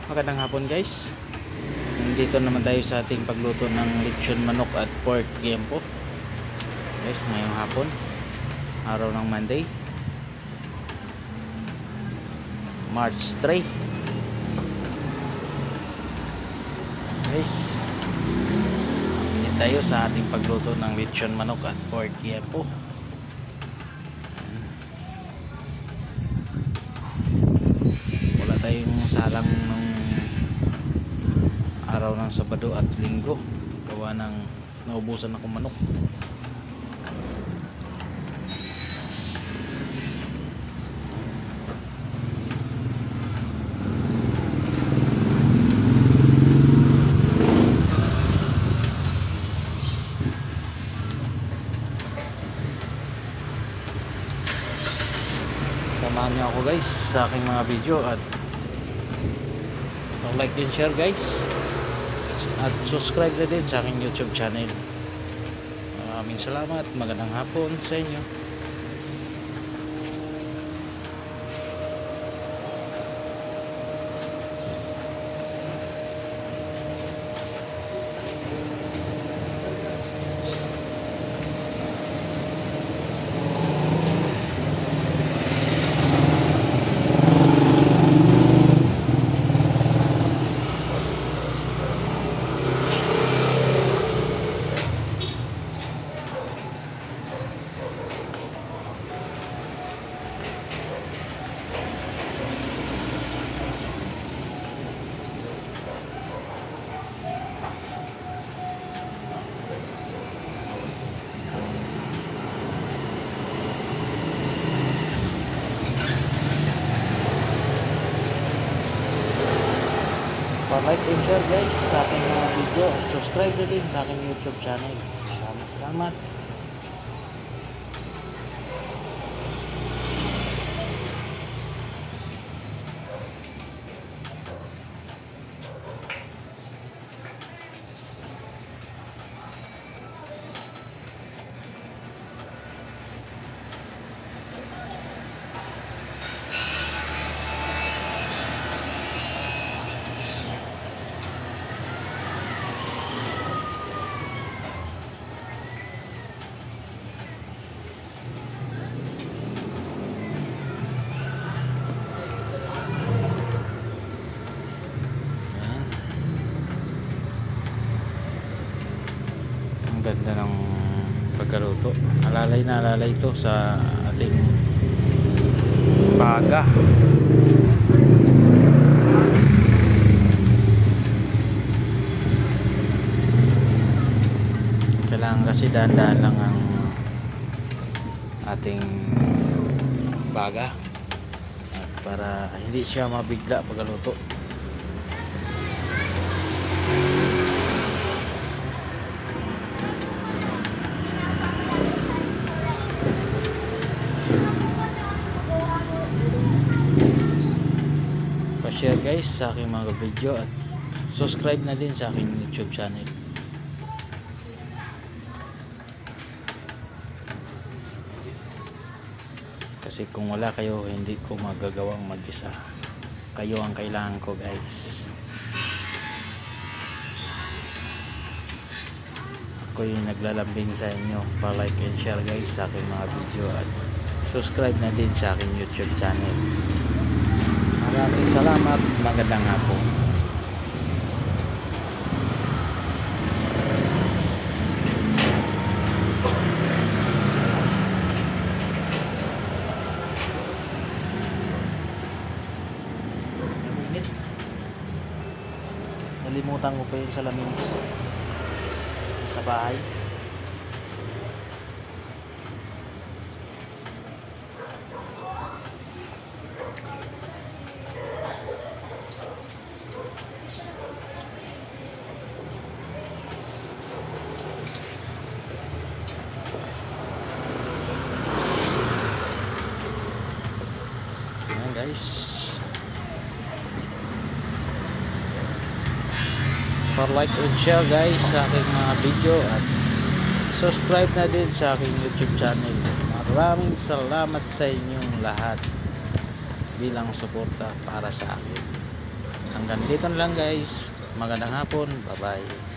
Magandang hapon guys. Nandito naman tayo sa ating pagluto ng lechon manok at pork liempo. Guys, ngayong hapon, araw ng Monday, March 3. Guys, hindi tayo sa ating pagluto ng lechon manok at pork liempo. Wala tayong salang ng araw ng Sabado at Linggo, gawa ng naubusan ako manok. Samahan niyo ako guys sa aking mga video at like and share guys, at subscribe na din sa aking YouTube channel. Maraming salamat. Magandang hapon sa inyo. Like and share guys sa aking mga video at subscribe na din sa aking YouTube channel. Maraming salamat. Ganda ng pagkaluto. Alalay na alalay ito sa ating baga. Kailangan kasi dahan-dahan lang ang ating baga at para hindi siya mabigla pagkaluto. Share guys sa aking mga video at subscribe na din sa aking YouTube channel. Kasi kung wala kayo, hindi ko magagawang mag-isa. Kayo ang kailangan ko guys. Ako yung naglalambing sa inyo. Pa-like and share guys sa aking mga video at subscribe na din sa aking YouTube channel. Maraming salamat. Magandang hapon. Nalimutan ko pa yung salamin ko sa bahay. Guys, for like and share guys sa aking mga video at subscribe na din sa aking YouTube channel. Maraming salamat sa inyong lahat bilang suporta para sa akin. hanggang dito na lang guys. Magandang hapon, bye bye.